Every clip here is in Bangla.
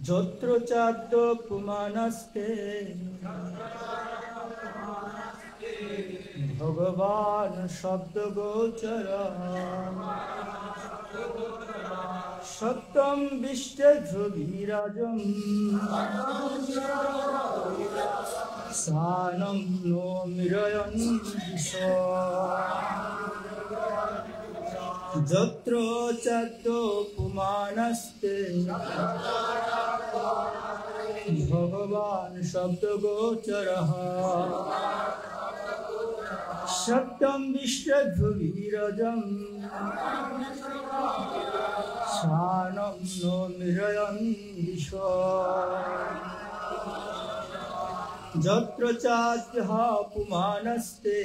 যত্র চাদ্য পুমানস্তে ভগবান শব্দ গোচর সত্যম বিষ্টে ধ্রুবিরাজম সানম নো মিরয়ন দিশ যত্র চাদ্য পুমানস্তে ভগবান শব্দ গোচর সত্যম বিশ্বধ্রুবিরজম সানম নো মিরয়ন দিশ যত্র চাদ্যঃ পুমানস্তে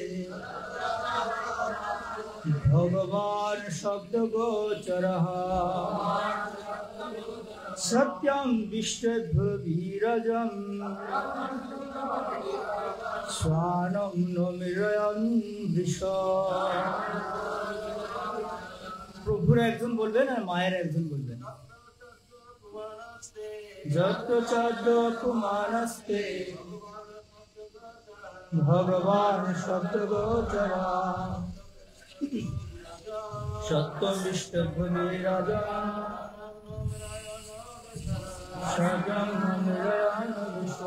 ভগবান শব্দ গোচর সত্যম বিশ্বধ্রুবিরজম স্বানম নো মিরয়ন দিশ। প্রভুর একজন বলবেন আর মায়ের একজন বলবেন। যত্র চাদ্য পুমানস্তে ভগবান শব্দ গোচর সত্যম বিশ্বধ্রুবিরজম স্বানম নো মিরয়ন দিশ।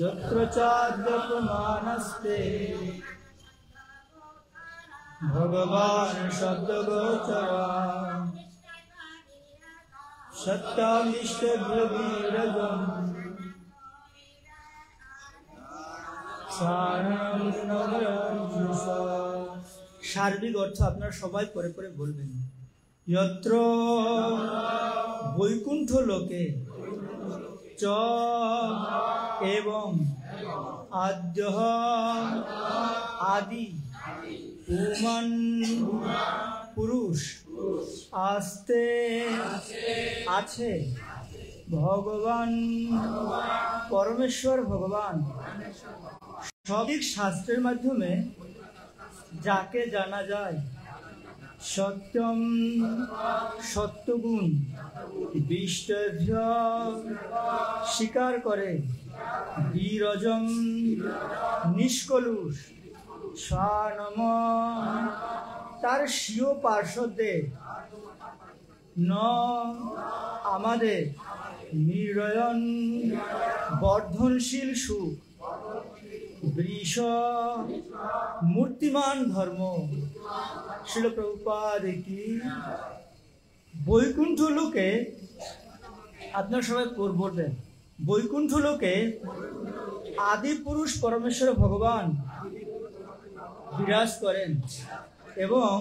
যত্র চাদ্য পুমানস্তে ভগবান শব্দ গোচর সত্যম বিশ্বধ্রুবিরজম স্বানম নো মিরয়ন দিশ। সার্বিক অর্থ আপনারা সবাই পরে পরে বলবেন। যত্র বৈকুণ্ঠ লোকে চ এবং আদ্যঃ আদি পুমান পুরুষ আস্তে আছে ভগবান পরমেশ্বর ভগবান সঠিক শাস্ত্রের মাধ্যমে যাকে জানা যায় সত্যম সত্যগুণ বিষ্টভ্য স্বীকার করে বিরজম নিষ্কলুষ স্বানম তার স্বীয় পার্শ্বদের ন আমাদের নিরয়ন বর্ধনশীল সুখ বৃষ মূর্তিমান ধর্ম। শিল প্রভুপাদ কি। বৈকুণ্ঠ লোকে আপনার সবাই বলবেন বৈকুণ্ঠ লোকে আদি পুরুষ পরমেশ্বর ভগবান বিরাজ করেন এবং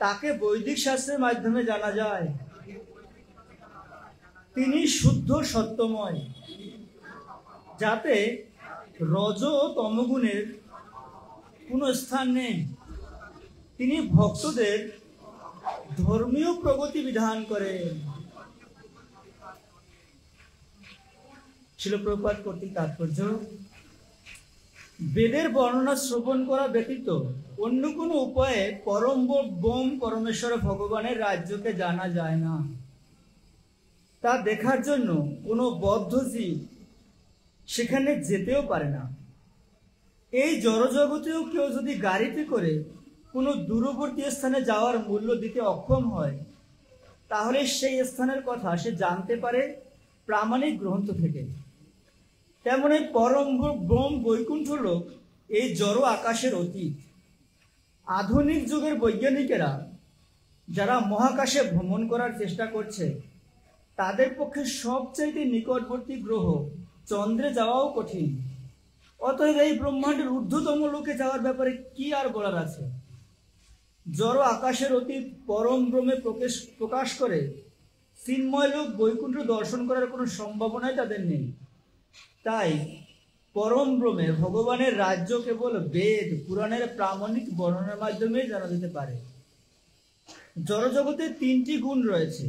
তাকে বৈদিক শাস্ত্রের মাধ্যমে জানা যায় তিনি শুদ্ধ সত্যময়, যাতে রজ ও তমগুণের কোনো স্থান নেই। তিনি ভক্তদের ধর্মীয় প্রগতি বিধান করেন। শিল প্রভুপাদ কর্তৃক তাৎপর্য, বেদের বর্ণনা শ্রবণ করা ব্যতীত অন্য কোনো উপায়ে পরম ব্রহ্ম পরমেশ্বর ভগবানের রাজ্যকে জানা যায় না। তা দেখার জন্য কোনো বদ্ধ জীব সেখানে যেতেও পারে না। এই জড়জগতেও কেউ যদি গাড়িতে করে কোনো দূরবর্তী স্থানে যাওয়ার মূল্য দিতে অক্ষম হয়, তাহলে সেই স্থানের কথা সে জানতে পারে প্রামাণিক গ্রন্থ থেকে। তেমন এই পরম ব্রহ্ম বৈকুণ্ঠ লোক এই জড় আকাশের অতীত। আধুনিক যুগের বৈজ্ঞানিকেরা যারা মহাকাশে ভ্রমণ করার চেষ্টা করছে, তাদের পক্ষে সবচাইতে নিকটবর্তী গ্রহ চন্দ্রে যাওয়াও কঠিন। অতএব এই ব্রহ্মাণ্ডের ঊর্ধ্বতম লোকে যাওয়ার ব্যাপারে কি আর বলার আছে। জড় আকাশের অতীত পরম ব্রহ্মে প্রকাশ করে চিন্ময় লোক বৈকুণ্ঠ দর্শন করার কোনো সম্ভাবনাই তাদের নেই। তাই পরম ব্রহ্মে ভগবানের রাজ্য কেবল বেদ পুরাণের প্রামাণিক বর্ণনার মাধ্যমে জানা যেতে পারে। জড়জগতে তিনটি গুণ রয়েছে,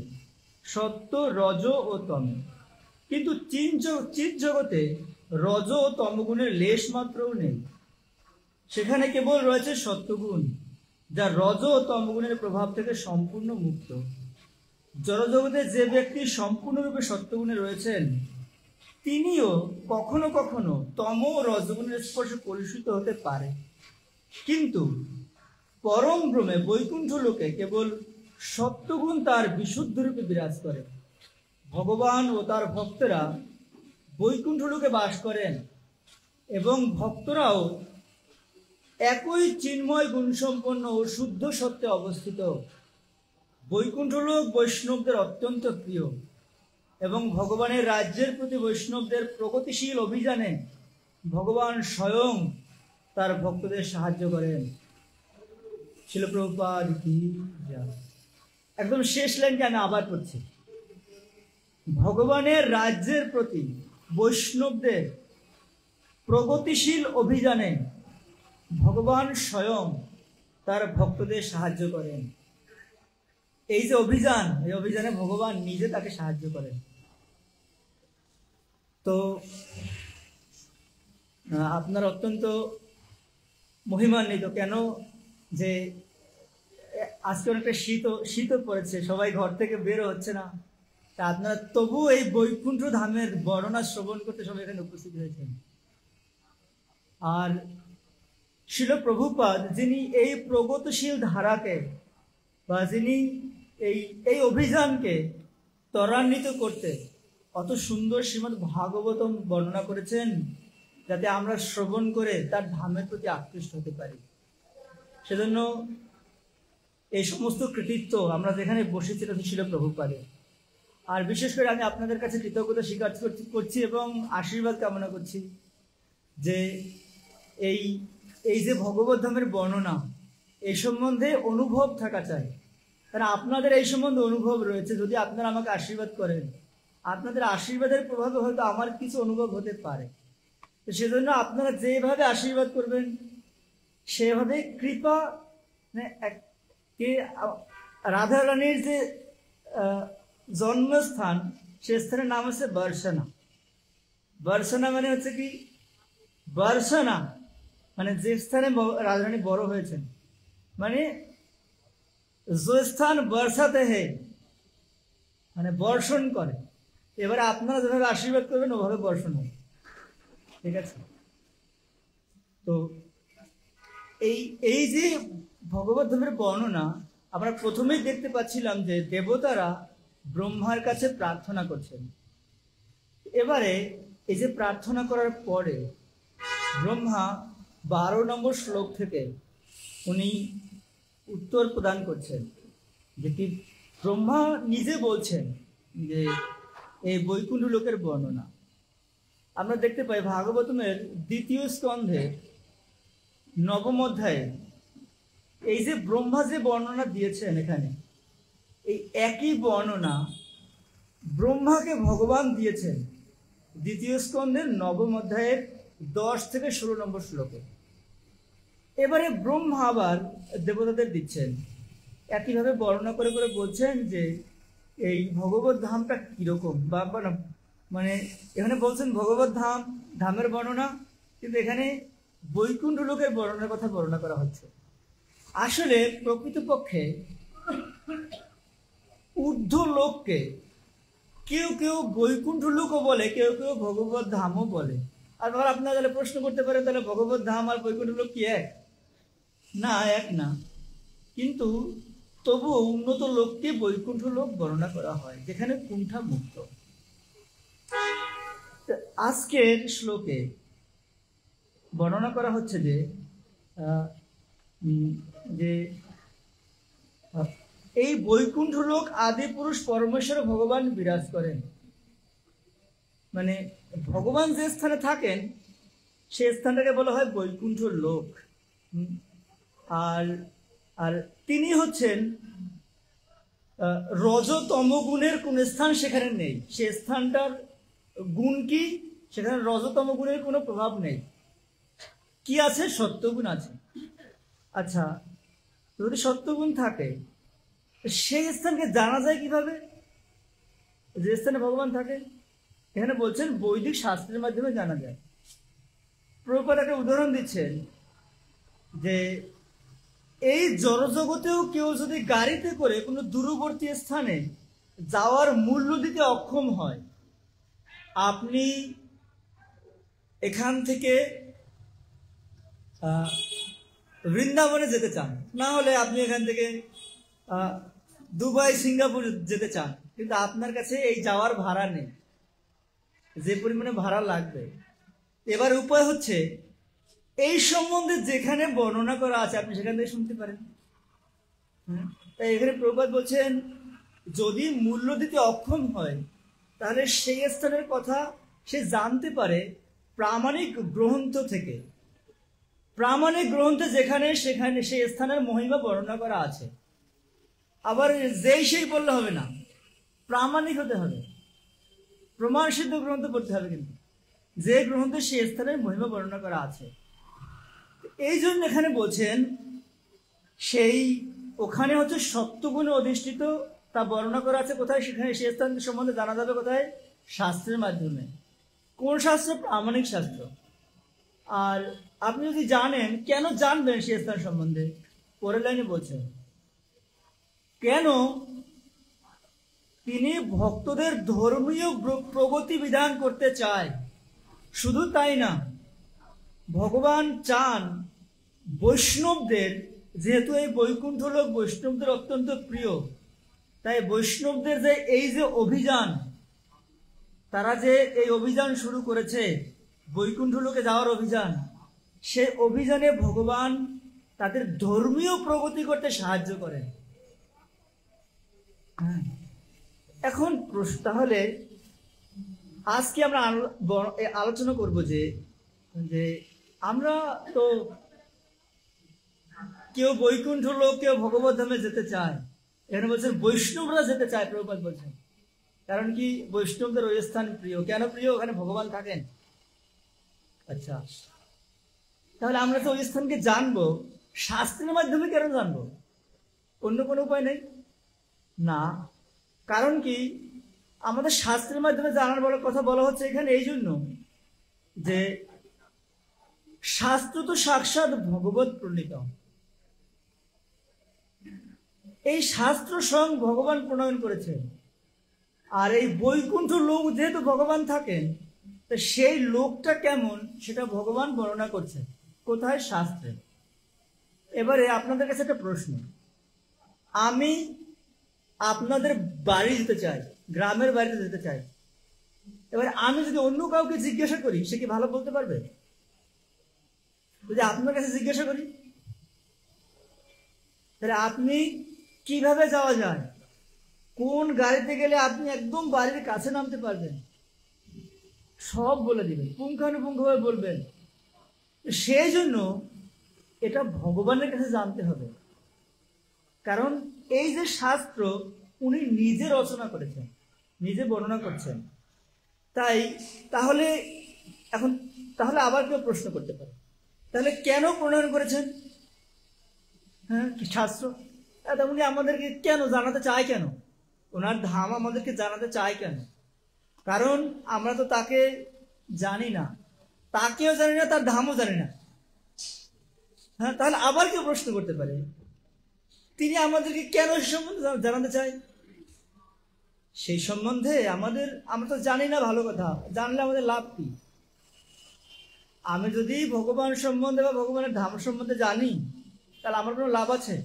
সত্য, রজ ও তম। কিন্তু চিৎ জগতে রজ ও তমগুণের লেশ মাত্রও নেই। সেখানে কেবল রয়েছে সত্যগুণ, যা রজ ও তমগুণের প্রভাব থেকে সম্পূর্ণ মুক্ত। জড়জগতে যে ব্যক্তি সম্পূর্ণরূপে সত্যগুণে রয়েছেন তিনিও কখনো কখনো তম ও রজগুণের স্পর্শে কলুষিত হতে পারে, কিন্তু পরম ব্রহ্মে বৈকুণ্ঠ লোকে কেবল সত্যগুণ তার বিশুদ্ধ রূপে বিরাজ করে। ভগবান ও তার ভক্তরা বৈকুণ্ঠ লোকে বাস করেন এবং ভক্তরাও একই চিন্ময় গুণসম্পন্ন ও শুদ্ধ সত্যে অবস্থিত। বৈকুণ্ঠ লোক বৈষ্ণবদের অত্যন্ত প্রিয় এবং ভগবানের রাজ্যের প্রতি বৈষ্ণবদের প্রগতিশীল অভিযানে ভগবান স্বয়ং তার ভক্তদের সাহায্য করেন। শিল প্রভুপাদ কি জয়। একদম শেষ লাইনটা আমি আবার পড়ছি। ভগবানের রাজ্যের প্রতি বৈষ্ণবদের প্রগতিশীল অভিযানে ভগবান স্বয়ং তার ভক্তদের সাহায্য করেন। এই যে অভিযান, এই অভিযানে ভগবান নিজে তাকে সাহায্য করেন। তো আপনার অত্যন্ত মহিমান্বিত কেন যে আজকে অনেকটা শীতও পড়েছে, সবাই ঘর থেকে বের হচ্ছে না, তা আপনারা তবু এই বৈকুণ্ঠ ধামের বর্ণনা শ্রবণ করতে সবাই এখানে উপস্থিত হয়েছেন। আর শিল প্রভুপাদ যিনি এই প্রগতিশীল ধারাকে বা যিনি এই অভিযানকে ত্বরান্বিত করতে অত সুন্দর শ্রীমদ্ ভাগবতম বর্ণনা করেছেন, যাতে আমরা শ্রবণ করে তার ধামের প্রতি আকৃষ্ট হতে পারি। সেজন্য এই সমস্ত কৃতিত্ব আমরা যেখানে বসেছি সেটা ছিল প্রভুপাদের। আর বিশেষ করে আমি আপনাদের কাছে কৃতজ্ঞতা স্বীকার করছি এবং আশীর্বাদ কামনা করছি যে এই যে ভগবত ধামের বর্ণনা, এই সম্বন্ধে অনুভব থাকা চাই। কারণ আপনাদের এই সম্বন্ধে অনুভব রয়েছে, যদি আপনারা আমাকে আশীর্বাদ করেন, আপনাদের আশীর্বাদের প্রভাবে হয়তো আমার কিছু অনুভব হতে পারে। তো সেজন্য আপনারা যেভাবে আশীর্বাদ করবেন সেভাবে কৃপা, রাধা রানীর যে জন্মস্থান, সে স্থানের নাম হচ্ছে বর্ষনা। বর্ষনা মানে হচ্ছে কি, বর্ষনা মানে যে স্থানে রাধারানী বড় হয়েছেন, মানে যে স্থান বর্ষাতে হে মানে বর্ষণ করে। এবারে আপনারা যেভাবে আশীর্বাদ করবেন ওভাবে বর্ষণ হবে, ঠিক আছে? তো এই যে ভগবত ধামের বর্ণনা আমরা প্রথমেই দেখতে পাচ্ছিলাম যে দেবতারা ব্রহ্মার কাছে প্রার্থনা করছেন। এবারে এই যে প্রার্থনা করার পরে ব্রহ্মা 12 নম্বর শ্লোক থেকে উনি উত্তর প্রদান করছেন, যেটি ব্রহ্মা নিজে বলছেন যে এই বৈকুণ্ঠ লোকের বর্ণনা আমরা দেখতে পাই ভাগবতমের 2য় স্কন্ধে 9ম অধ্যায়ে। এই যে ব্রহ্মা যে বর্ণনা দিয়েছেন এখানে, এই একই বর্ণনা ব্রহ্মাকে ভগবান দিয়েছেন 2য় স্কন্ধের 9ম অধ্যায়ের 10 থেকে 16 নম্বর শ্লোকে। এবারে ব্রহ্মা আবার দেবতাদের দিচ্ছেন, একইভাবে বর্ণনা করে করে বলছেন যে এই ভগবত ধামটা কিরকম, বা মানে এখানে বলছেন ভগবত ধামের বর্ণনা, কিন্তু এখানে বৈকুণ্ঠ লোকের বর্ণনার কথা বর্ণনা করা হচ্ছে। আসলে প্রকৃতপক্ষে ঊর্ধ্ব লোককে কেউ কেউ বৈকুণ্ঠ লোকও বলে, কেউ কেউ ভগবত ধামও বলে। আর আপনারা তাহলে প্রশ্ন করতে পারেন, তাহলে ভগবত ধাম আর বৈকুণ্ঠ লোক কি এক? না, এক না, কিন্তু তবুও উন্নত লোককে বৈকুণ্ঠ লোক বর্ণনা করা হয়, যেখানে কুণ্ঠা মুক্ত। আজকের শ্লোকে বর্ণনা করা হচ্ছে যে এই বৈকুণ্ঠ লোক আদি পুরুষ পরমেশ্বর ভগবান বিরাজ করেন। মানে ভগবান যে স্থানে থাকেন সে স্থানটাকে বলা হয় বৈকুণ্ঠ লোক। আর তিনি হচ্ছেন রজতম গুণের কোন স্থান সেখানে নেই। সে স্থানটার গুণ কি? সেখানে রজতম গুণের কোনো প্রভাব নেই। কি আছে? সত্যগুণ আছে। আচ্ছা, যদি সত্যগুণ থাকে সেই স্থানকে জানা যায় কিভাবে? যে স্থানে ভগবান থাকে, এখানে বলছেন বৈদিক শাস্ত্রের মাধ্যমে জানা যায়। প্রভুপাদ একটা উদাহরণ দিচ্ছেন যে এই জড়জগতেও কেউ যদি গাড়িতে করে কোনো দূরবর্তী স্থানে যাওয়ার মূল্য দিতে অক্ষম হয়, আপনি এখান থেকে বৃন্দাবনে যেতে চান, না হলে আপনি এখান থেকে দুবাই সিঙ্গাপুর যেতে চান, কিন্তু আপনার কাছে এই যাওয়ার ভাড়া নেই, যে পরিমাণে ভাড়া লাগবে। এবার উপায় হচ্ছে এই সম্বন্ধে যেখানে বর্ণনা করা আছে আপনি সেখান থেকে শুনতে পারেন। তাই এখানে প্রভুপাদ বলছেন যদি মূল্য দিতে অক্ষম হয় তাহলে সেই স্থানের কথা সে জানতে পারে প্রামাণিক গ্রন্থ থেকে। প্রামাণিক গ্রন্থে যেখানে সেখানে সেই স্থানের মহিমা বর্ণনা করা আছে। আবার যেই সেই বললে হবে না, প্রামাণিক হতে হবে, প্রমাণ সিদ্ধ গ্রন্থ পড়তে হবে, কিন্তু যে গ্রন্থে সেই স্থানের মহিমা বর্ণনা করা আছে। এই জন্য এখানে বলছেন সেই ওখানে হচ্ছে সত্যগুণে অধিষ্ঠিত, তা বর্ণনা করা আছে কোথায়, সেখানে সেই স্থান সম্বন্ধে জানা যাবে কোথায়, শাস্ত্রের মাধ্যমে। কোন শাস্ত্র? প্রামাণিক শাস্ত্র। আর আপনি যদি জানেন, কেন জানবেন সেই স্থান সম্বন্ধে? পরের লাইনে বলছেন কেন তিনি ভক্তদের ধর্মীয় প্রগতি বিধান করতে চায়। শুধু তাই না, ভগবান চান বৈষ্ণবদের, যেহেতু এই বৈকুণ্ঠ লোক বৈষ্ণবদের অত্যন্ত প্রিয়, তাই বৈষ্ণবদের যে এই যে অভিযান, তারা যে এই অভিযান শুরু করেছে বৈকুণ্ঠ লোকে যাওয়ার অভিযান, সেই অভিযানে ভগবান তাদের ধর্মীয় প্রগতি করতে সাহায্য করেন। এখন তাহলে আজকে আমরা আলোচনা করব যে আমরা তো কেউ বৈকুণ্ঠ লোক, কেউ ভগবত ধামে যেতে চায়। এখানে বলছেন বৈষ্ণবরা যেতে চায়, প্রভুপাদ বলছেন। কারণ কি? বৈষ্ণবদের ওই স্থান প্রিয়। কেন প্রিয়? ওখানে ভগবান থাকেন। আচ্ছা, তাহলে আমরা তো ওই স্থানকে জানবো, শাস্ত্রের মাধ্যমে কেন জানবো? অন্য কোনো উপায় নেই না। কারণ কি? আমাদের শাস্ত্রের মাধ্যমে জানার কথা বলা হচ্ছে এখানে এই জন্য যে শাস্ত্র তো সাক্ষাৎ ভগবত প্রণীত। এই শাস্ত্র স্বয়ং ভগবান প্রণয়ন করেছেন। আর এই বৈকুণ্ঠ লোক যেহেতু ভগবান থাকেন, তো সেই লোকটা কেমন সেটা ভগবান বর্ণনা করছেন কোথায়? শাস্ত্রে। এবারে আপনাদের কাছে একটা প্রশ্ন, আমি আপনাদের বাড়ি যেতে চাই, গ্রামের বাড়িতে যেতে চাই। এবার আমি যদি অন্য কাউকে জিজ্ঞাসা করি, সে কি ভালো বলতে পারবে? যদি আপনার কাছে জিজ্ঞাসা করি, তাহলে আপনি কিভাবে যাওয়া যায়, কোন গাড়িতে গেলে আপনি একদম বাড়ির কাছে নামতে পারবেন, সব বলে দিবেন, পুঙ্খানুপুঙ্খভাবে বলবেন। সেই জন্য এটা ভগবানের কাছে জানতে হবে। কারণ এই যে শাস্ত্র উনি নিজে রচনা করেছেন, নিজে বর্ণনা করছেন। তাহলে আবার কেউ প্রশ্ন করতে পারে, তাহলে কেন প্রণয়ন করেছেন শাস্ত্র? উনি আমাদেরকে কেন জানাতে চায়, কেন ওনার ধাম আমাদেরকে জানাতে চায় কেন? কারণ আমরা তো তাকে জানি না, তাকেও জানি না, তার ধামও জানি না। তাহলে আবার কেউ প্রশ্ন করতে পারে, তিনি আমাদেরকে কেন সে সম্বন্ধে জানাতে চায়? সেই সম্বন্ধে আমরা তো জানি না, ভালো কথা, জানলে আমাদের লাভ কি? আমি যদি ভগবান সম্বন্ধে বা ভগবানের ধাম সম্বন্ধে জানি, তাহলে আমার কোনো লাভ আছে?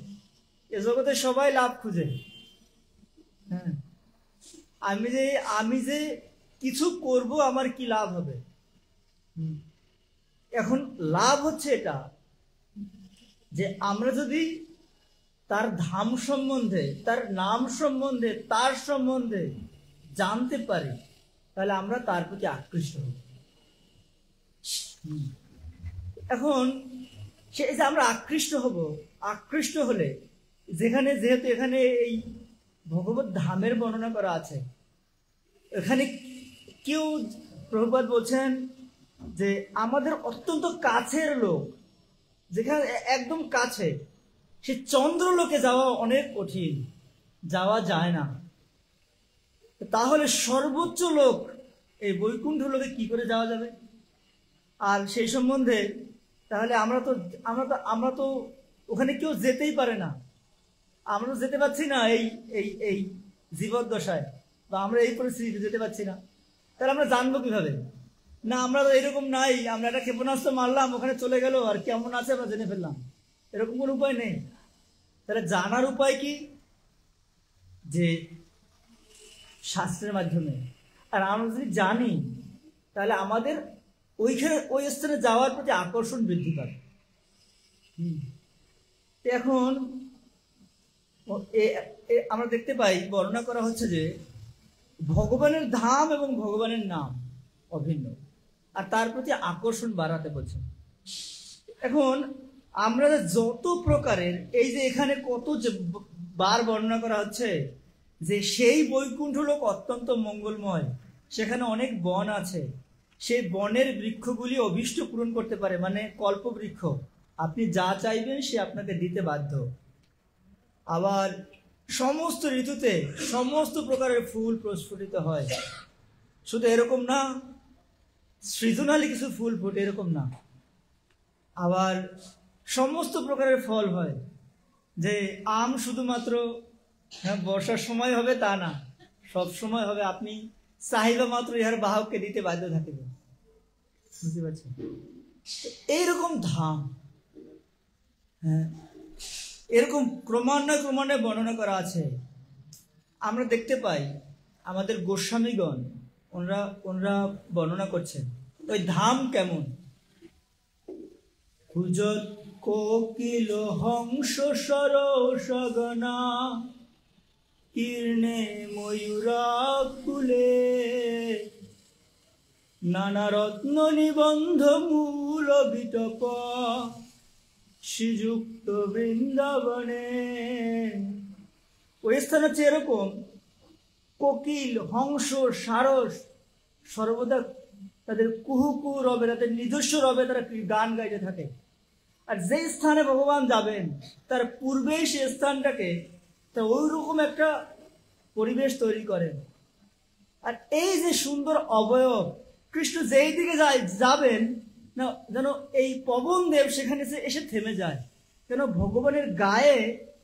এ জগতে সবাই লাভ খুঁজে। আমি যে কিছু করব, আমার কি লাভ হবে? এখন লাভ হচ্ছে এটা যে আমরা যদি তার ধাম সম্বন্ধে, তার নাম সম্বন্ধে, তার সম্বন্ধে জানতে পারি, তাহলে আমরা তার প্রতি আকৃষ্ট হব। এখন সেই যে আমরা আকৃষ্ট হব, আকৃষ্ট হলে যেহেতু এখানে এই ভগবত ধামের বর্ণনা করা আছে, এখানে কেউ প্রভুপাদ বলছেন যে আমাদের অত্যন্ত কাছের লোক, যেখানে একদম কাছে, সে চন্দ্রলোকে যাওয়া অনেক কঠিন, যাওয়া যায় না। তাহলে সর্বোচ্চ লোক এই বৈকুণ্ঠ লোকে কি করে যাওয়া যাবে? আর সেই সম্বন্ধে তাহলে আমরা তো ওখানে কেউ যেতেই পারে না, আমরা তো যেতে পারছি না জীবদ্দশায়, বা আমরা এই পরিস্থিতিতে যেতে পারছি না, তাহলে আমরা জানবো কিভাবে? না, আমরা তো এরকম নাই, আমরা একটা ক্ষেপণাস্ত্র মারলাম, ওখানে চলে গেল, আর কেমন আছে আমরা জেনে ফেললাম, এরকম কোনো উপায় নেই। তাহলে জানার উপায় কি? যে শাস্ত্রের মাধ্যমে। আর আমরা যদি জানি তাহলে আমাদের ওইখানে ওই স্থানে যাওয়ার প্রতি আকর্ষণ বৃদ্ধি পাবে। এখন আমরা দেখতে পাই, বর্ণনা করা হচ্ছে যে ভগবানের ধাম এবং ভগবানের নাম অভিন্ন, আর তার প্রতি আকর্ষণ বাড়াতে বলছে। এখন আমরা যত প্রকারের, এই যে এখানে কত বার বর্ণনা করা হচ্ছে যে সেই বৈকুণ্ঠ লোক অত্যন্ত মঙ্গলময়, সেখানে অনেক বন আছে, সেই বনের বৃক্ষগুলি অভীষ্ট পূরণ করতে পারে, মানে কল্পবৃক্ষ, আপনি যা চাইবেন সে আপনাকে দিতে বাধ্য। আবার সমস্ত ঋতুতে সমস্ত প্রকারের ফুল প্রস্ফুটিত হয়। শুধু এরকম না, সৃজনালি কিছু ফুল ফোটে, এরকম না, আবার সমস্ত প্রকারের ফল হয়। যে আম শুধুমাত্র বর্ষার সময় হবে তা না, সব সময় হবে, আপনি চাহিদা মাত্র ইহার বাহককে দিতে বাধ্য থাকিবে। বুঝতে পারছেন? এইরকম ধাম, হ্যাঁ, এরকম ক্রমান্বয়ে বর্ণনা করা আছে। আমরা দেখতে পাই আমাদের গোস্বামীগণ ওনরা বর্ণনা করছেন ওই ধাম কেমন। কুজত কোকিল হংস সরসগনা কীর্ণে ময়ূরাকুলে নানা রত্ন নিবন্ধ মূল বিটপ শ্রীযুক্ত বৃন্দাবনে। ওই স্থান হচ্ছে এরকম, কোকিল, হংস, সারস সর্বদা তাদের কুহুকু রবে, তাদের নিজস্ব রবে তারা গান গাইতে থাকে। আর যে স্থানে ভগবান যাবেন তার পূর্বেই সে স্থানটাকে ওই রকম একটা পরিবেশ তৈরি করেন। আর এই যে সুন্দর অবয়ব, কৃষ্ণ যেই দিকে যাবেন না যেন এই পবন দেব সেখানে এসে থেমে যায়, কেন ভগবানের গায়ে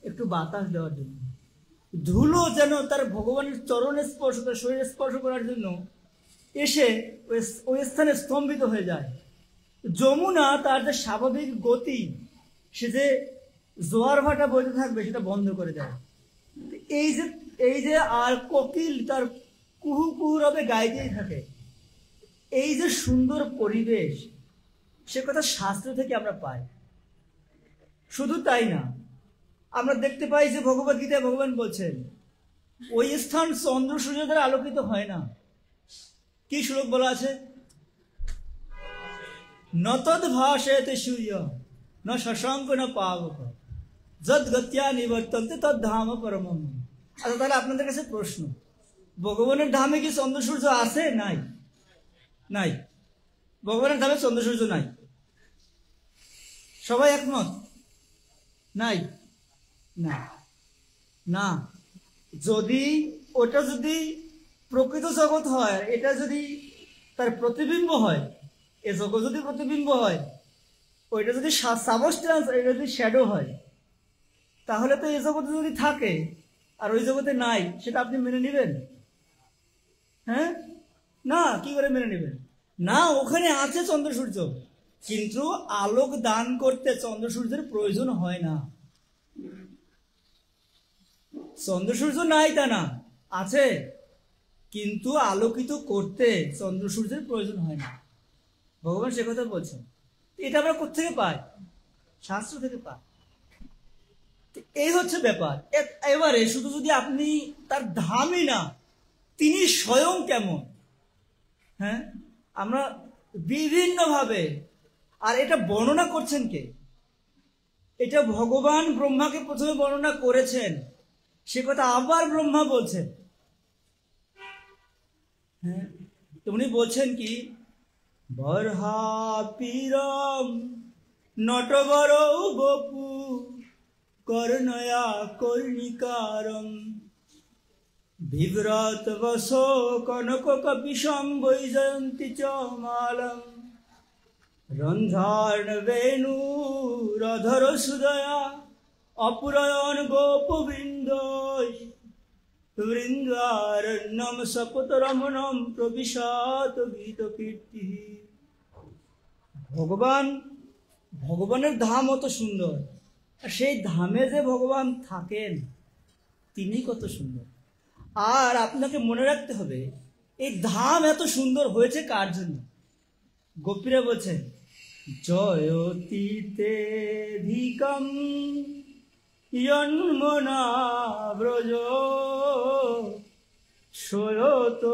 একটু বাতাস দেওয়ার জন্য। ধুলো যেন তার ভগবানের চরণে স্পর্শ, তার শরীরে স্পর্শ করার জন্য এসে ওই স্থানে স্তম্ভিত হয়ে যায়। যমুনা তার যে স্বাভাবিক গতি, সে যে জোয়ার ভাটা বইতে থাকবে সেটা বন্ধ করে দেয়। এই যে আর কোকিল তার কুহু কুহু রবে গাইতেই থাকে। এই যে সুন্দর পরিবেশ, সে কথা শাস্ত্র থেকে আমরা পাই। শুধু তাই না, আমরা দেখতে পাই যে ভগবদ গীতায় ভগবান বলছেন ওই স্থান চন্দ্র সূর্য দ্বারা আলোকিত হয় না। কি শ্লোক বলা আছে? নতদ ভাসেতে সূর্য ন শশাঙ্ক ন পাবক যদ গত্যা নিবর্তন্তে তদ ধাম পরমম। আচ্ছা, তাহলে আপনাদের কাছে প্রশ্ন, ভগবানের ধামে কি চন্দ্র সূর্য আছে? নাই, নাই, ভগবানের ধামে চন্দ্র সূর্য নাই। সবাই একমত? নাই, না, না। যদি ওটা যদি প্রকৃত জগৎ হয়, এটা যদি তার প্রতিবিম্ব হয়, এ জগৎ যদি প্রতিবিম্ব হয়, ওইটা যদি সাবস্টেন্স, এটা যদি শ্যাডো হয়, তাহলে তো এ জগতে যদি থাকে আর ওই জগতে নাই, সেটা আপনি মেনে নেবেন? হ্যাঁ, না। কি করে মেনে নেবেন? না, ওখানে আছে চন্দ্র সূর্য, কিন্তু আলোক দান করতে চন্দ্র সূর্যের প্রয়োজন হয় না। চন্দ্র সূর্য নাই তা না, আছে, কিন্তু আলোকিত করতে চন্দ্র সূর্যের প্রয়োজন হয় না। ভগবান সে কথা বলছেন। এটা আমরা কোথেকে পাই? শাস্ত্র থেকে পাই। এই হচ্ছে ব্যাপার। এবারে শুধু যদি আপনি তার ধামই না, তিনি স্বয়ং কেমন, হ্যাঁ, আমরা বিভিন্নভাবে, আর এটা বর্ণনা করছেন কে? এটা ভগবান ব্রহ্মাকে প্রথমে বর্ণনা করেছেন, সে কথা আবার ব্রহ্মা বলছেন। হ্যাঁ, উনি বলছেন কি? বরহা পীরম নটবর বপু কর্ণয়া কর্ণিকারম বিব্রত বস কনক কপিশম বৈজয়ন্তী চ মালম রন্ধার্ণ বেণু রধর সুদয়া অপুরয়ন গোপবৃন্দ বৃন্দারণ্যম সপতরমণম প্রবিশাত গীত কীর্তি। ভগবানের ধাম অত সুন্দর, আর সেই ধামে যে ভগবান থাকেন তিনি কত সুন্দর। আর আপনাকে মনে রাখতে হবে এই ধাম এত সুন্দর হয়েছে কার জন্য। গোপীরা বলছেন জয়তীতেধিকম ইয়ন্মনা ব্রজ সয়ত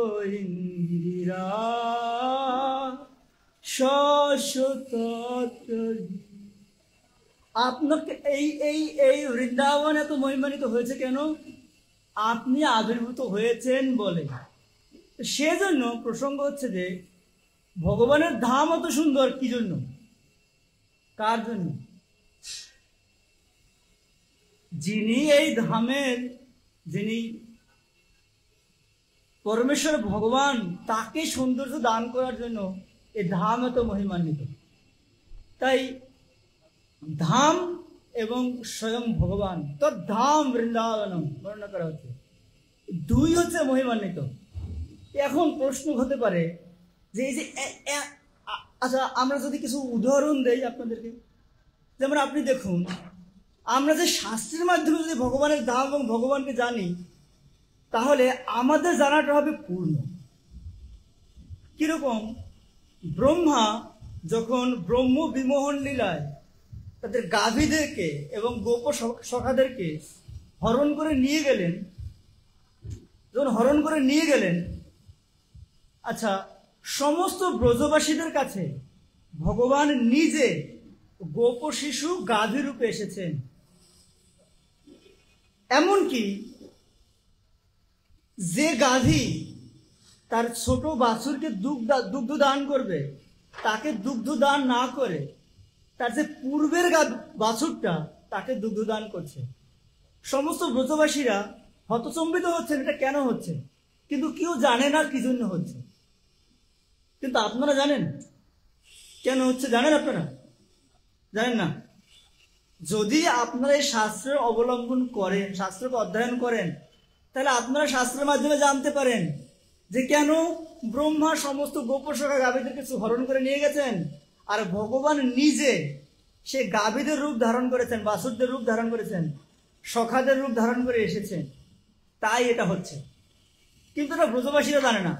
ইন্দিরা শাশ্বত। আপনাকে এই এই এই বৃন্দাবন এত মহিমান্বিত হয়েছে কেন? আপনি আবির্ভূত হয়েছেন বলে। সেজন্য প্রসঙ্গ হচ্ছে যে ভগবানের ধাম অত সুন্দর কি জন্য, কার জন্য? যিনি এই ধামের, যিনি পরমেশ্বর ভগবান, তাকে সৌন্দর্য দান করার জন্য এই ধাম এত মহিমান্বিত। তাই ধাম এবং স্বয়ং ভগবান তো ধাম বৃন্দাবনম বর্ণনা করা হচ্ছে, দুই হচ্ছে মহিমান্বিত। এখন প্রশ্ন হতে পারে যে এই যে আচ্ছা, আমরা যদি কিছু উদাহরণ দেই আপনাদেরকে, যেমন আপনি দেখুন, আমরা যে শাস্ত্রের মাধ্যমে যদি ভগবানের ধাম এবং ভগবানকে জানি, তাহলে আমাদের জানাটা হবে পূর্ণ। কিরকম? ব্রহ্মা যখন ব্রহ্ম বিমোহন লীলায় তাদের গাভীদেরকে এবং গোপ সখাদেরকে হরণ করে নিয়ে গেলেন, যখন হরণ করে নিয়ে গেলেন, আচ্ছা, সমস্ত ব্রজবাসীদের কাছে ভগবান নিজে গোপ শিশু গাভী রূপে এসেছেন। এমনকি যে গাভী তার ছোট বাছুরকে দুগ্ধ দান করবে, তাকে দুগ্ধ দান না করে তার যে পূর্বের বাছুরটা তাকে দুগ্ধ দান করছে। সমস্ত ব্রজবাসীরা হতচম্বিত হচ্ছেন, এটা কেন হচ্ছে, কিন্তু কেউ জানে না কি জন্য হচ্ছে। কিন্তু আপনারা জানেন কেন হচ্ছে? জানেন? আপনারা জানেন না? যদি আপনারা এই শাস্ত্রের অবলম্বন করেন, শাস্ত্রকে অধ্যয়ন করেন, তাহলে আপনারা শাস্ত্রের মাধ্যমে জানতে পারেন যে কেন ব্রহ্মা সমস্ত গোপসখা গাভীদেরকে হরণ করে নিয়ে গেছেন, আর ভগবান নিজে সে গাভীদের রূপ ধারণ করেছেন, বাসুরদের রূপ ধারণ করেছেন, সখাদের রূপ ধারণ করে এসেছেন। তাই এটা হচ্ছে। কিন্তু এটা ব্রজবাসীরা জানে না।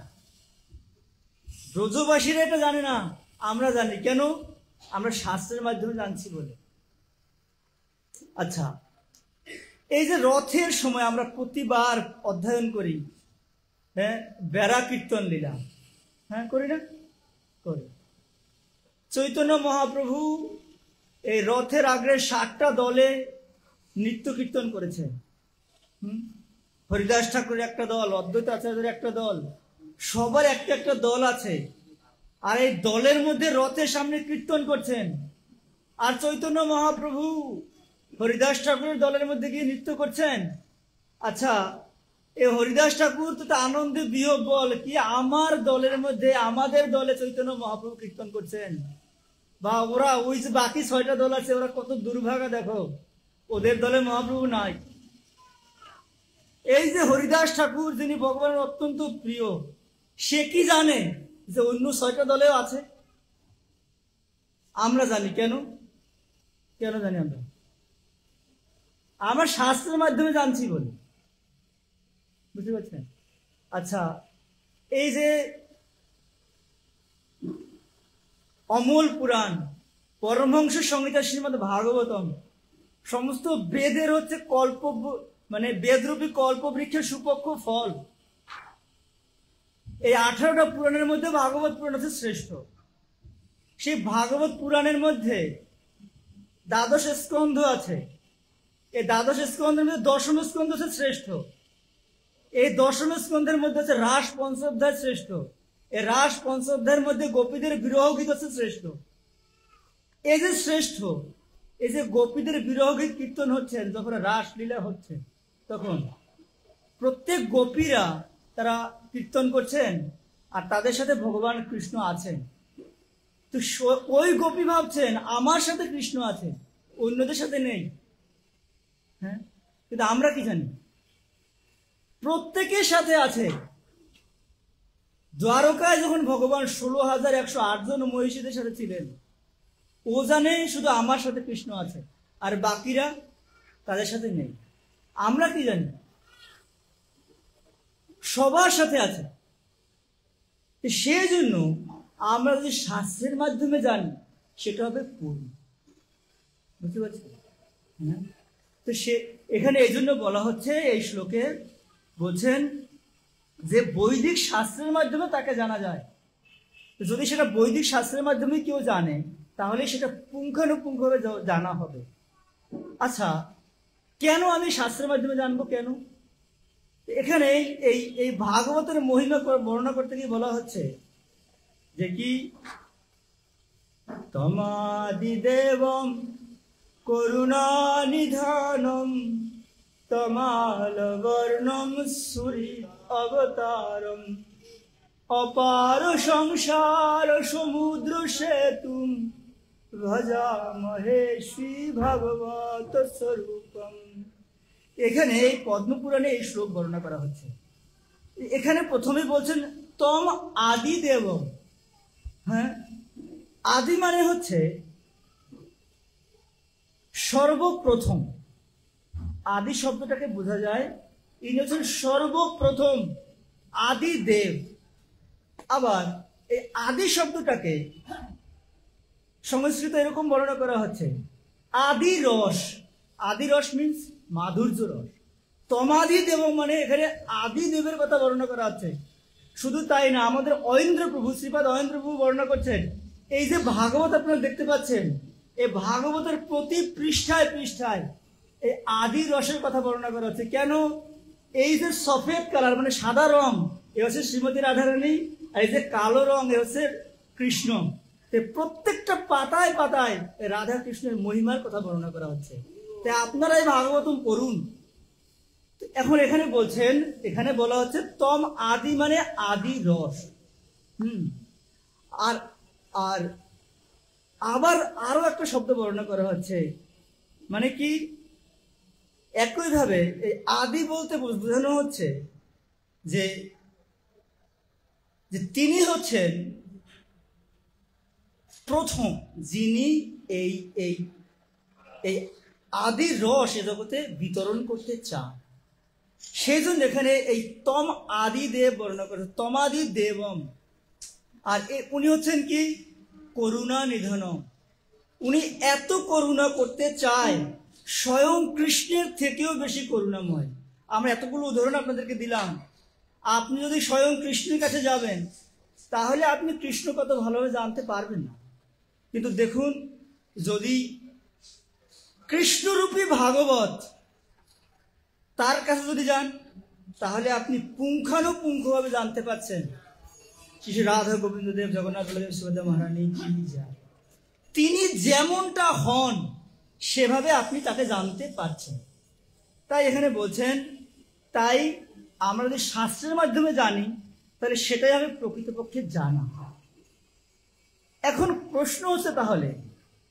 ব্রজবাসীরা এটা জানে না, আমরা জানি। কেন? আমরা শাস্ত্রের মাধ্যমে জানছি বলে। আচ্ছা, এই যে রথের সময় আমরা প্রতিবার অধ্যয়ন করি, হ্যাঁ, বেড়া কীর্তন লীলা, হ্যাঁ, করি না? করি। চৈতন্য মহাপ্রভু এই রথের আগ্রে 7টা দলে নৃত্য কীর্তন করেছেন। হরিদাস ঠাকুরের একটা দল, অদ্বৈত আচার্যের একটা দল, সবার একটা একটা দল আছে। আর এই দলের মধ্যে রথের সামনে কীর্তন করছেন। আর চৈতন্য মহাপ্রভু হরিদাস ঠাকুরের দলের মধ্যে গিয়ে নৃত্য করছেন। আচ্ছা, এই হরিদাস ঠাকুর তো আনন্দে বিহ্বল, কি আমার দলের মধ্যে, আমাদের দলে চৈতন্য মহাপ্রভু কীর্তন করছেন, বা ওরা ওই যে বাকি 6টা দল আছে, ওরা কত দুর্ভাগা, দেখো ওদের দলে মহাপ্রভু নাই। এই যে হরিদাস ঠাকুর, যিনি ভগবানের অত্যন্ত প্রিয়, সে কি জানে যে অন্য 6টা দলেও আছে? আমরা জানি। কেন? কেন জানি আমরা? আমরা শাস্ত্রের মাধ্যমে জানছি বলে। বুঝতে পারছেন? আচ্ছা, এই যে অমল পুরাণ, পরমহংস সংহিতা, শ্রীমদ্ ভাগবতম, সমস্ত বেদের হচ্ছে কল্প, মানে বেদরূপী কল্পবৃক্ষের সুপক্ষ ফল। এই 18টা পুরাণের মধ্যে ভাগবত পুরাণ হচ্ছে শ্রেষ্ঠ। সেই ভাগবত পুরাণের মধ্যে 12 স্কন্ধ আছে। এই 12 স্কন্ধের মধ্যে 10ম স্কন্ধ হচ্ছে শ্রেষ্ঠ। এই 10ম স্কন্ধের মধ্যে হচ্ছে রাস পঞ্চঅধ্যায় শ্রেষ্ঠ। এই রাস পঞ্চঅধ্যায়ের মধ্যে গোপীদের বিরহ গীত হচ্ছে শ্রেষ্ঠ। এই যে শ্রেষ্ঠ, এই যে গোপীদের বিরহ গীত কীর্তন হচ্ছেন, যখন রাস লীলা হচ্ছে, তখন প্রত্যেক গোপীরা তারা কীর্তন করছেন, আর তাদের সাথে ভগবান কৃষ্ণ আছেন। তো ওই গোপী ভাবছেন আমার সাথে কৃষ্ণ আছে, অন্যদের সাথে নেই। হ্যাঁ, কিন্তু আমরা কি জানি? প্রত্যেকের সাথে আছে। দ্বারকায় যখন ভগবান 16,108 জন মহিষীদের সাথে ছিলেন, ও জানে শুধু আমার সাথে কৃষ্ণ আছে, আর বাকিরা তাদের সাথে নেই। আমরা কি জানি? সবার সাথে আছে। সেই জন্য আমরা যদি শাস্ত্রের মাধ্যমে জানি, সেটা হবে পূর্ণ। বুঝতে পারছি? হ্যাঁ। তো সে এখানে এই জন্য বলা হচ্ছে, এই শ্লোকে বলছেন যে বৈদিক শাস্ত্রের মাধ্যমে তাকে জানা যায়। যদি সেটা বৈদিক শাস্ত্রের মাধ্যমে কেউ জানে, তাহলে সেটা পুঙ্খানুপুঙ্খভাবে জানা হবে। আচ্ছা, কেন আমি শাস্ত্রের মাধ্যমে জানবো? কেন? এখানে এই ভাগবতের মহিমা বর্ণনা করতে গিয়ে বলা হচ্ছে যে কি, তমাদিদেবম করুণানিধানম তমালবর্ণম সূরি অবতারম অপার সংসার সমুদ্র সেতুম ভজামহে শ্রী ভাগবত স্বরূপম। এখানে এই পদ্মপুরাণে এই শ্লোক বর্ণনা করা হচ্ছে। এখানে প্রথমে বলছেন তম আদি দেব। হ্যাঁ, আদি মানে হচ্ছে সর্বপ্রথম। আদি শব্দটাকে বোঝা যায়, ইনি হচ্ছেন সর্বপ্রথম আদি দেব। আবার এই আদি শব্দটাকে সংস্কৃত এরকম বর্ণনা করা হচ্ছে আদি রস। আদি রস মিন্স মাধুর্য রস। তমাদি দেব মানে এখানে আদি দেবের কথা বর্ণনা করা হচ্ছে। শুধু তাই না, আমাদের অয়েন্দ্র প্রভু, শ্রীপাদ অয়েন্দ্র প্রভু বর্ণনা করছেন, এই যে ভাগবত আপনারা দেখতে পাচ্ছেন, এই ভাগবতের প্রতি পৃষ্ঠায় পৃষ্ঠায় এই আদি রসের কথা বর্ণনা করা হচ্ছে। কেন? এই যে সফেদ কালার মানে সাদা রং, এ হচ্ছে শ্রীমতী রাধারানী, আর এই যে কালো রং এ হচ্ছে কৃষ্ণ। প্রত্যেকটা পাতায় পাতায় রাধা কৃষ্ণের মহিমার কথা বর্ণনা করা হচ্ছে। তাই আপনারা এই ভাগবতম পড়ুন। এখন এখানে বলছেন, এখানে বলা হচ্ছে তম আদি মানে আদি রস। আর আর আবার আরো একটা শব্দ বর্ণনা করা হচ্ছে, মানে কি একইভাবে এই আদি বলতে বোঝানো হচ্ছে যে তিনি হচ্ছেন প্রথম, যিনি এই এই এই আদি রস এ জগতে বিতরণ করতে চান। সেই জন্য এখানে এই তম আদি দেব বর্ণনা করে, তমাদি দেবম। আর উনি হচ্ছেন কি করুণা নিধনম। উনি এত করুণা করতে চায়, স্বয়ং কৃষ্ণের থেকেও বেশি করুণাময়। আমরা এতগুলো উদাহরণ আপনাদেরকে দিলাম। আপনি যদি স্বয়ং কৃষ্ণের কাছে যাবেন, তাহলে আপনি কৃষ্ণ কত ভালোভাবে জানতে পারবেন না। কিন্তু দেখুন, যদি কৃষ্ণরূপী ভাগবত তার কাছে যদি যান, তাহলে আপনি পুঙ্খানুপুঙ্খভাবে জানতে পারছেন শ্রী রাধা গোবিন্দ দেব জগন্নাথ বলদেব সুভদ্রা মহারানী কি যায়। তিনি যেমনটা হন সেভাবে আপনি তাকে জানতে পারছেন। তাই এখানে বলছেন, তাই আমরা যদি শাস্ত্রের মাধ্যমে জানি, তাহলে সেটাই আমি প্রকৃতপক্ষে জানা। এখন প্রশ্ন হচ্ছে, তাহলে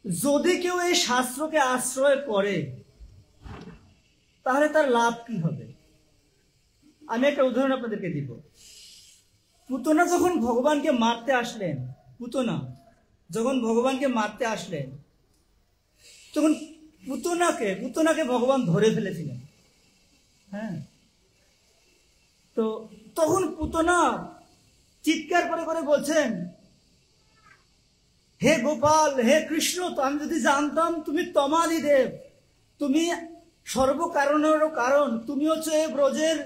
যদি কেউ এই শাস্ত্রকে আশ্রয় করে, তাহলে তার লাভ কি হবে? আমি একটা উদাহরণ আপনাদেরকে দিব। পুতনা যখন ভগবানকে মারতে আসলেন, যখন ভগবানকে মারতে আসলেন, তখন পুতনাকে ভগবান ধরে ফেলেছিলেন। হ্যাঁ, তো তখন পুতনা চিৎকার করে করে বলছেন, হে গোপাল, হে কৃষ্ণ, তো আমি যদি জানতাম তুমি তমাদি দেব, তুমি সর্বকারণেরও কারণ, তুমি হচ্ছে ব্রজের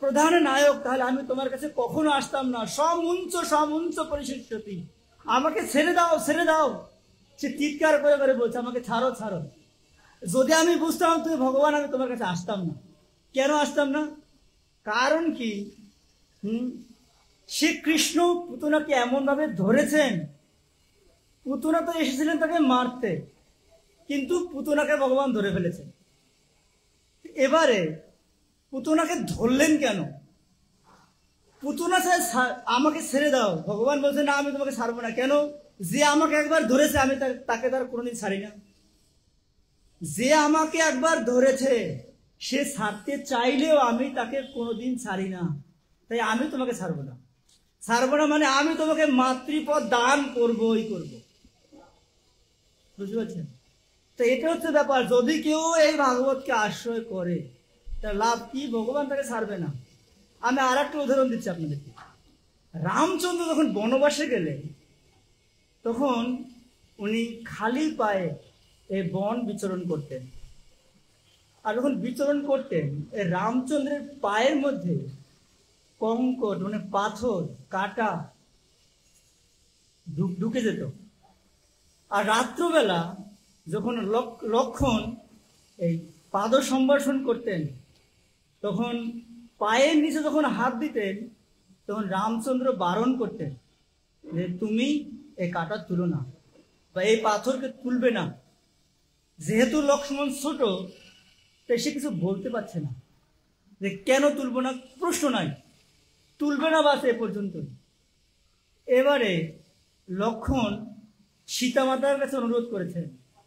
প্রধান নায়ক, তাহলে আমি তোমার কাছে কখনো আসতাম না। সমুঞ্চ পরিশিষ্যতি, আমাকে ছেড়ে দাও, ছেড়ে দাও। সে চিৎকার করে করে বলছে, আমাকে ছাড়ো, ছাড়ো। যদি আমি বুঝতাম তুমি ভগবান, আমি তোমার কাছে আসতাম না। কেন আসতাম না? কারণ কি, সে কৃষ্ণ পুতনাকে এমন ভাবে ধরেছেন, পুতনা তো এসেছিলেন তাকে মারতে, কিন্তু পুতনাকে ভগবান ধরে ফেলেছেন। এবারে পুতনাকে ধরলেন কেন? পুতনা চায় আমাকে ছেড়ে দাও, ভগবান বলছে না, আমি তোমাকে ছাড়বো না। কেন? যে আমাকে একবার ধরেছে, আমি তাকে তার কোনোদিন ছাড়ি না। যে আমাকে একবার ধরেছে, সে ছাড়তে চাইলেও আমি তাকে কোনোদিন ছাড়ি না, তাই আমি তোমাকে ছাড়বো না। ছাড়বো না মানে আমি তোমাকে মাতৃপদ দান করবই করব। বুঝতে পারছেন? তো এটা হচ্ছে ব্যাপার। যদি কেউ এই ভাগবতকে আশ্রয় করে তার লাভ কি? ভগবান তাকে ছাড়বে না। আমি আর একটা উদাহরণ দিচ্ছি আপনাদেরকে। রামচন্দ্র যখন বনবাসে গেলেন তখন উনি খালি পায়ে এই বন বিচরণ করতেন। আর যখন বিচরণ করতেন এই রামচন্দ্রের পায়ের মধ্যে কঙ্কর মানে পাথর কাটা ঢুকে যেত। আর রাত্রবেলা যখন লক্ষণ এই পাদ সম্ভাষণ করতেন তখন পায়ের নিচে যখন হাত দিতেন তখন রামচন্দ্র বারণ করতেন যে তুমি এই কাটা তুলো না বা এই পাথরকে তুলবে না। যেহেতু লক্ষ্মণ ছোট তাই সে কিছু বলতে পারছে না যে কেন তুলবো না, প্রশ্ন নাই, তুলবে না, বাস এ পর্যন্ত। এবারে লক্ষ্মণ সীতামাতার কাছে অনুরোধ করেছেন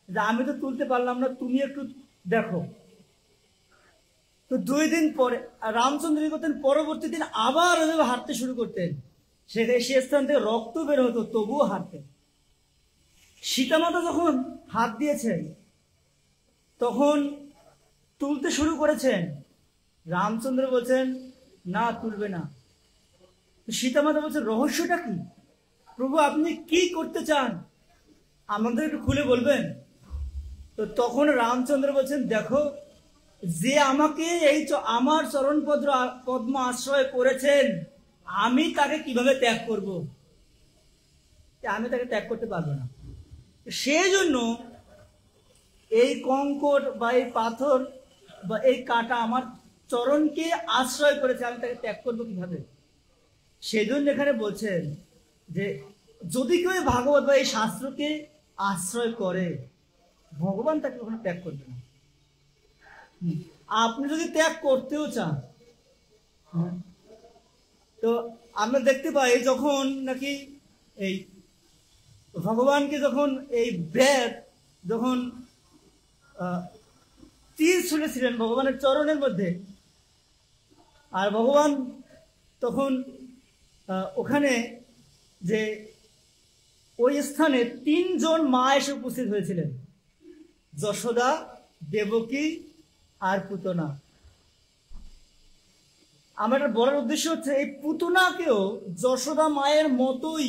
যে আমি তো তুলতে পারলাম না, তুমি একটু দেখো। তো 2 দিন পরে রামচন্দ্র করতেন, পরবর্তী দিন আবার হাঁটতে শুরু করতেন। সে স্থান থেকে রক্ত বের হতো, তবুও হাঁটতেন। সীতামাতা যখন হাত দিয়েছেন তখন তুলতে শুরু করেছেন, রামচন্দ্র বলছেন না তুলবে না। সীতামাতা বলছেন রহস্যটা কি প্রভু, আপনি কি করতে চান, আমাদের একটু খুলে বলবেন? তো তখন রামচন্দ্র বলছেন দেখো, যে আমাকে এই আমার চরণ পদ্ম আশ্রয় করেছেন আমি তাকে কিভাবে ত্যাগ করব? আমি তাকে ত্যাগ করতে পারবো না। সেই জন্য এই কঙ্কর বা এই পাথর বা এই কাটা আমার চরণকে আশ্রয় করেছে, আমি তাকে ত্যাগ করবো কিভাবে? সেই জন্য এখানে বলছেন যে যদি কেউ ভাগবত বা এই শাস্ত্রকে আশ্রয় করে ভগবান তাকে কখনো ত্যাগ করবে না। আপনি যদি ত্যাগ করতেও চান, তো আমরা দেখতে পাই যখন নাকি এই ভগবানকে যখন এই বেদ যখন তীর ছুঁড়েছিলেন ভগবানের চরণের মধ্যে, আর ভগবান তখন ওখানে যে ওই স্থানে 3 জন মা এসে উপস্থিত হয়েছিলেন, যশোদা, দেবকী আর পুতনা। আমার বলার উদ্দেশ্য হচ্ছে এই পুতনাকেও যশোদা মায়ের মতোই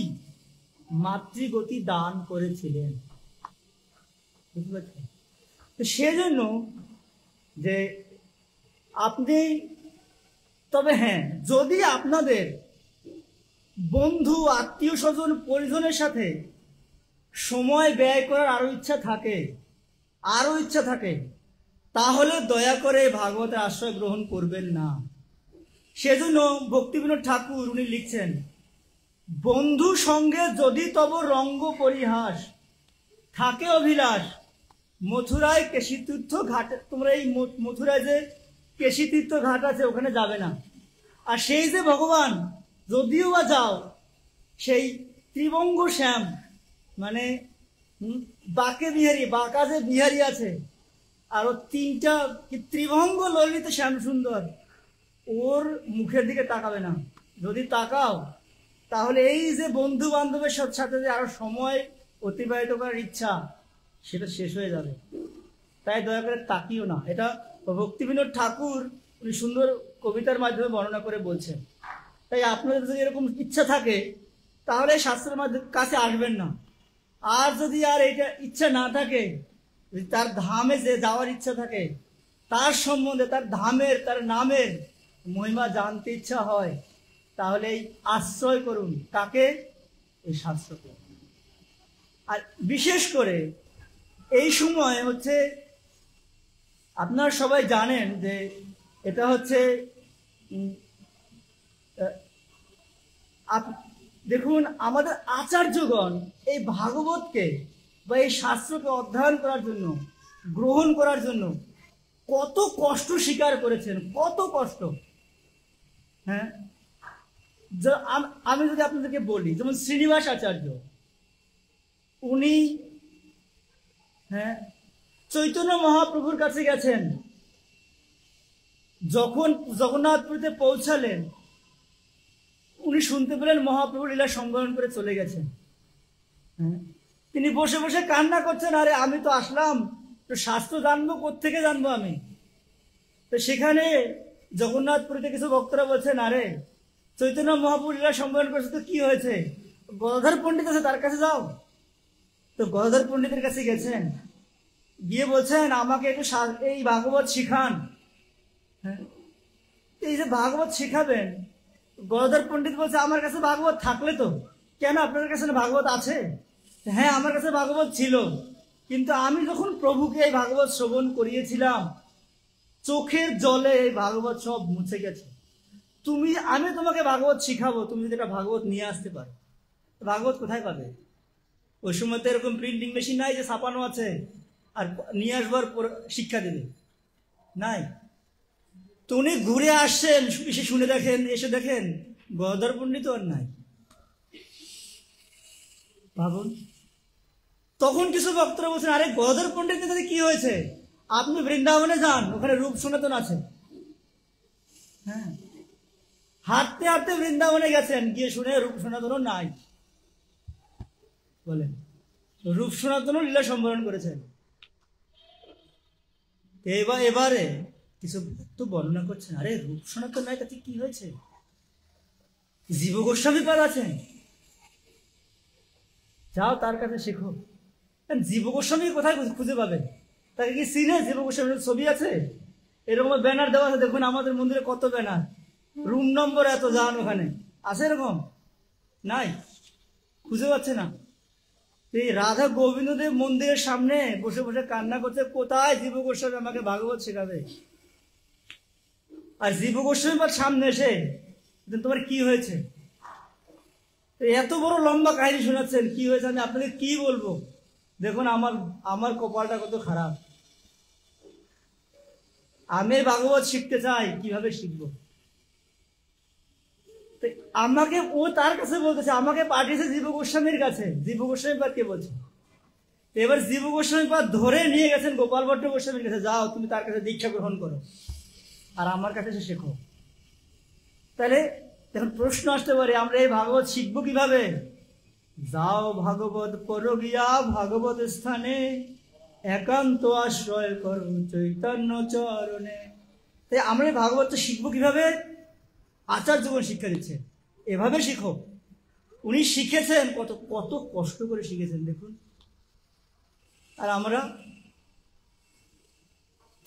মাতৃগতি দান করেছিলেন। বুঝতে পারছেন? তো সেজন্য যে আপনি, তবে হ্যাঁ, যদি আপনাদের বন্ধু আত্মীয় স্বজন পরিজনের সাথে সময় ব্যয় করার আরো ইচ্ছা থাকে তাহলে দয়া করে ভাগবতের আশ্রয় গ্রহণ করবেন না। সেজন্য ভক্তিবিনোদ ঠাকুর উনি লিখছেন, বন্ধু সঙ্গে যদি তব রঙ্গ পরিহাস থাকে অভিলাষ, মথুরায় কেশীতীর্থ ঘাটে, তোমরা এই মথুরায় যে কেশীতীর্থ ঘাট আছে ওখানে যাবে না। আর সেই যে ভগবান যদিও বা যাও, সেই ত্রিভঙ্গ শ্যাম মানে বাঁকা যে বিহারী আছে, আরো 3টা ত্রিভঙ্গ ললিত শ্যাম সুন্দর, ওর মুখের দিকে তাকাবে না। যদি তাকাও তাহলে এই যে বন্ধু বান্ধবের সাথে যে আরো সময় অতিবাহিত করার ইচ্ছা সেটা শেষ হয়ে যাবে। তাই দয়া করে তাকিও না। এটা ভক্তিবিনোদ ঠাকুর উনি সুন্দর কবিতার মাধ্যমে বর্ণনা করে বলছেন। তাই আপনাদের যদি এরকম ইচ্ছা থাকে তাহলে শাস্ত্রের কাছে আসবেন না। আর যদি আর এটা ইচ্ছা না থাকে, তার ধামে যে যাওয়ার ইচ্ছা থাকে, তার সম্বন্ধে, তার ধামের, তার নামের মহিমা জানতে ইচ্ছা হয়, তাহলে এই আশ্রয় করুন কাকে? এই শাস্ত্রকে। আর বিশেষ করে এই সময় হচ্ছে, আপনারা সবাই জানেন যে এটা হচ্ছে দেখুন আমাদের আচার্যগণ এই ভাগবতকে বা এই শাস্ত্রকে অধ্যয়ন করার জন্য, গ্রহণ করার জন্য কত কষ্ট স্বীকার করেছেন, কত কষ্ট। হ্যাঁ, আমি যদি আপনাদেরকে বলি, যেমন শ্রীনিবাস আচার্য, উনি চৈতন্য মহাপ্রভুর কাছে গেছেন যখন জগন্নাথপুরীতে পৌঁছালেন, উনি শুনতে পেলেন মহাপ্রভু লীলা সম্বরণ করে চলে গেছেন। হ্যাঁ, তিনি বসে বসে কান্না করছেন, আরে আমি তো আসলাম, তো শাস্ত্র জানবো, কোত্থেকে জানবো আমি? তো সেখানে জগন্নাথপুরীতে কিছু ভক্তরা বলছেন, আরে চৈতন্য মহাপ্রভু লীলা সম্বরণ করেছে, তো কি হয়েছে? গদাধর পণ্ডিত আছে, তার কাছে যাও। তো গদাধর পণ্ডিতের কাছে গেছেন, গিয়ে বলছেন আমাকে একটু এই ভাগবত শিখান। হ্যাঁ, এই যে ভাগবত শিখাবেন, গদাধর পণ্ডিত বলছে আমার কাছে ভাগবত থাকলে তো। কেন, আপনার কাছে ভাগবত আছে? হ্যাঁ, আমার কাছে ভাগবত ছিল, কিন্তু আমি যখন প্রভুকে এই ভাগবত শ্রবণ করিয়েছিলাম, চোখের জলে এই ভাগবত সব মুছে গেছে। আমি তোমাকে ভাগবত শিখাবো, তুমি যদি এটা ভাগবত নিয়ে আসতে পারো। ভাগবত কোথায় পাবে? ওই সময় তো এরকম প্রিন্টিং মেশিন নাই যে ছাপানো আছে আর নিয়ে আসবার শিক্ষা দেবে, নাই। তো উনি ঘুরে আসছেন, এসে শুনে দেখেন, এসে দেখেন গদাধর পণ্ডিত আর নাই। ভাবুন, তখন কিছু বক্তরা বলছেন, আরে গদাধর পণ্ডিতের সাথে কি হয়েছে? আপনি বৃন্দাবনে যান, ওখানে রূপ সনাতন আছে। হ্যাঁ, হাঁটতে হাঁটতে বৃন্দাবনে গেছেন, গিয়ে শুনে রূপ সনাতনও নাই। বলেন, রূপ সনাতনও লীলা সম্বরণ করেছেন। এবারে কিছু ভক্ত বর্ণনা করছেন, আরে রূপ সনাতন নাই, তাতে কি হয়েছে? জীব গোস্বামী পাদ আছেন, যাও তার কাছে শেখো। জীব গোস্বামী কোথায় খুঁজে পাবে? তাকে কি চিনে? জীব গোস্বামীর ছবি আছে, এরকম ব্যানার দেওয়া আছে, দেখুন আমাদের মন্দিরে কত ব্যানার, রুম নম্বর এত, যান ওখানে, আছে এরকম? নাই, খুঁজে পাচ্ছে না। এই রাধা গোবিন্দদেব মন্দিরের সামনে বসে বসে কান্না করছে, কোথায় জীব গোস্বামী আমাকে ভাগবত শেখাবে? আর জীব গোস্বামী সামনে এসে তোমার কি হয়েছে? এত বড় লম্বা কাহিনী শোনাচ্ছেন, কি হয়েছে আমি আপনাকে কি বলবো? দেখুন আমার কপালটা কত খারাপ। আমি ভাগবত শিখতে চাই, কিভাবে শিখবো? আমাকে ও তার কাছে বলতেছে, আমাকে পাঠিয়েছে জীব গোস্বামীর কাছে। জীব গোস্বামী পাদ কে বলছে? এবার জীব গোস্বামী পাদ ধরে নিয়ে গেছেন গোপাল ভট্ট গোস্বামীর কাছে, যাও তুমি তার কাছে দীক্ষা গ্রহণ করো, আর আমার কাছে এসে শেখো। তাহলে এখন প্রশ্ন আসতে পারে, আমরা এই ভাগবত শিখবো কিভাবে? যাও ভাগবত পড়ো গিয়া ভাগবত স্থানে, একান্ত আশ্রয় করো চৈতন্য চরণে। তাই আমরা এই ভাগবতটা শিখবো কিভাবে? আচার্যগণ শিক্ষা দিচ্ছে, এভাবে শিখো। উনি শিখেছেন, কত কত কষ্ট করে শিখেছেন দেখুন। আর আমরা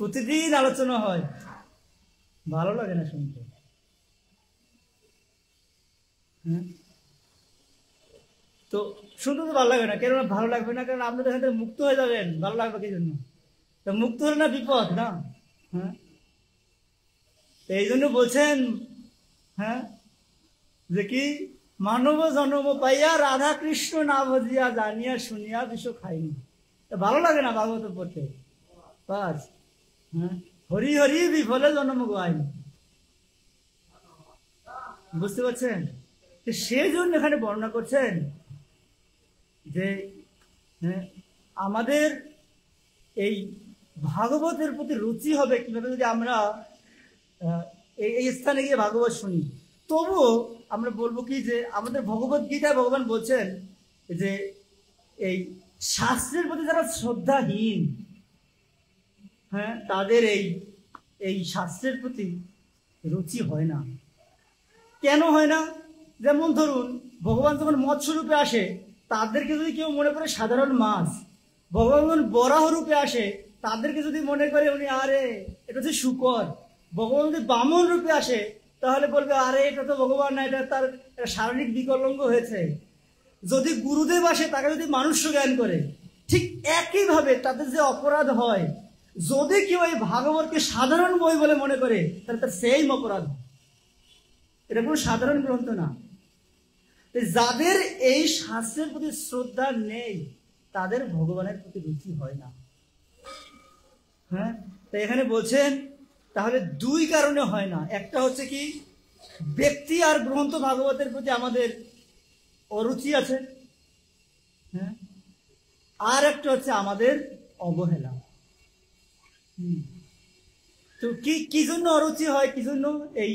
প্রতিদিন আলোচনা হয়, ভালো লাগে না শুনতে। হ্যাঁ, তো শুনতে তো ভালো লাগে না। কেন ভালো লাগবে না? কারণ আপনি তো এখান থেকে মুক্ত হয়ে যাবেন, ভালো লাগবে কি জন্য? তো মুক্ত হলে না বিপদ না? হ্যাঁ, এই জন্য বলছেন, হ্যাঁ, যে কি মানব জন্ম পাইয়া রাধা কৃষ্ণ না ভজিয়া, জানিয়া শুনিয়া বিষ খাইনি। ভালো লাগে না ভাগবত পড়তে? বাস, হ্যাঁ, হরি হরি বিফলে জন্ম গাইনি। বুঝতে পারছেন? সেই জন্য এখানে বর্ণনা করছেন যে আমাদের এই ভাগবতের প্রতি রুচি হবে কিভাবে যদি আমরা এই স্থানে গিয়ে ভাগবত শুনি। তবুও আমরা বলবো কি, যে আমাদের ভগবত গীতায় ভগবান বলছেন যে এই শাস্ত্রের প্রতি যারা শ্রদ্ধাহীন, হ্যাঁ, তাদের এই শাস্ত্রের প্রতি রুচি হয় না। কেন হয় না? যেমন ধরুন, ভগবান যখন মৎস্য রূপে আসে, তাদেরকে যদি কেউ মনে করে সাধারণ মাছ, ভগবান যখন বরাহ রূপে আসে, তাদেরকে যদি মনে করে উনি আরে এটা হচ্ছে শুকর, ভগবান যদি বামন রূপে আসে, তাহলে বলবে আরে এটা তো ভগবান না, এটা তার শারীরিক বিকলাঙ্গ হয়েছে। যদি গুরুদেব আসে, তাকে যদি মানুষ্য জ্ঞান করে, ঠিক একইভাবে তাদের যে অপরাধ হয়, যদি কেউ এই ভাগবতকে সাধারণ বই বলে মনে করে, তাহলে তার সেম অপরাধ। এটা কোনো সাধারণ গ্রন্থ না। যাদের এই শাস্ত্রের প্রতি শ্রদ্ধা নেই, তাদের ভগবানের প্রতি রুচি হয় না। হ্যাঁ, তাই এখানে বলছেন তাহলে দুই কারণে হয় না। একটা হচ্ছে কি, ব্যক্তি আর গ্রন্থ ভাগবতের প্রতি আমাদের অরুচি আছে, হ্যাঁ, আর একটা হচ্ছে আমাদের অবহেলা। তো তো কি জন্য অরুচি হয়? কি জন্য এই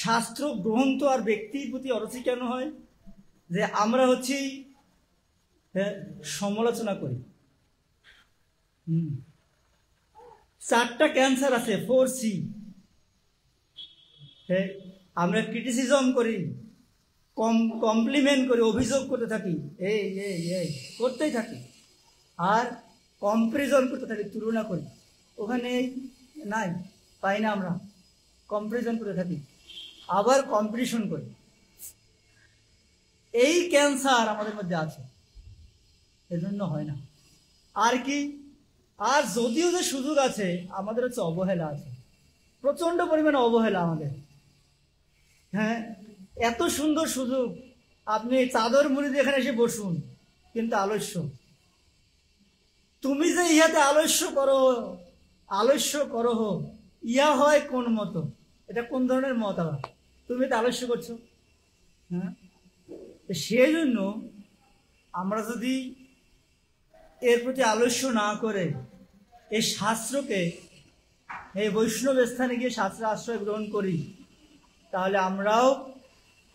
শাস্ত্র গ্রন্থ আর ব্যক্তির প্রতি অরুচি কেন হয়? যে আমরা হচ্ছি সমালোচনা করি। 4টা ক্যান্সার আছে, 4C। আমরা ক্রিটিসিজম করি, কমপ্লিমেন্ট করি, অভিযোগ করতে থাকি, এই করতেই থাকি, আর কম্পারিজন করতে থাকি, তুলনা করি। ওখানে নাই, পাই না, আমরা কম্পারিজন করতে থাকি, আবার কম্পিটিশন করি। এই ক্যান্সার আমাদের মধ্যে আছে, এজন্য হয় না। আর কি? আর যদিও যে সুযোগ আছে, আমাদের হচ্ছে অবহেলা আছে, প্রচন্ড পরিমাণে অবহেলা আমাদের। হ্যাঁ, এত সুন্দর সুযোগ, আপনি চাদর মুড়ি দিয়ে এখানে এসে বসুন, কিন্তু আলস্য। তুমি যে ইহাতে আলস্য করো ইয়া হয় কোন মতো? এটা কোন ধরনের মত? আবার তুমি তো আলস্য করছো। হ্যাঁ, সেই জন্য আমরা যদি এর প্রতি আলস্য না করে এই শাস্ত্রকে, এই বৈষ্ণব স্থানে গিয়ে শাস্ত্রের আশ্রয় গ্রহণ করি, তাহলে আমরাও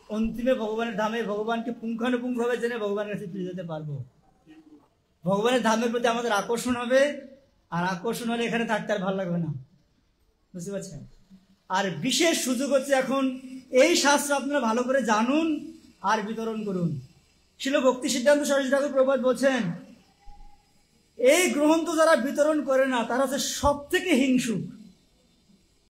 অন্তিমে ভগবানের ধামে ভগবানকে পুঙ্খানুপুঙ্খভাবে জেনে ভগবানের কাছে ফিরে যেতে পারবো। ভগবানের ধামের প্রতি আমাদের আকর্ষণ হবে, আর আকর্ষণ হলে এখানে থাকতে আর ভালো লাগবে না। বুঝতে পারছেন? আর বিশেষ সুযোগ হচ্ছে এখন এই শাস্ত্র আপনারা ভালো করে জানুন আর বিতরণ করুন। শিল ভক্তি সিদ্ধান্ত সরস্বতী ঠাকুর প্রভুপাদ বলছেন, এই গ্রন্থ যারা বিতরণ করে না, তারা হচ্ছে সব থেকে হিংসুক।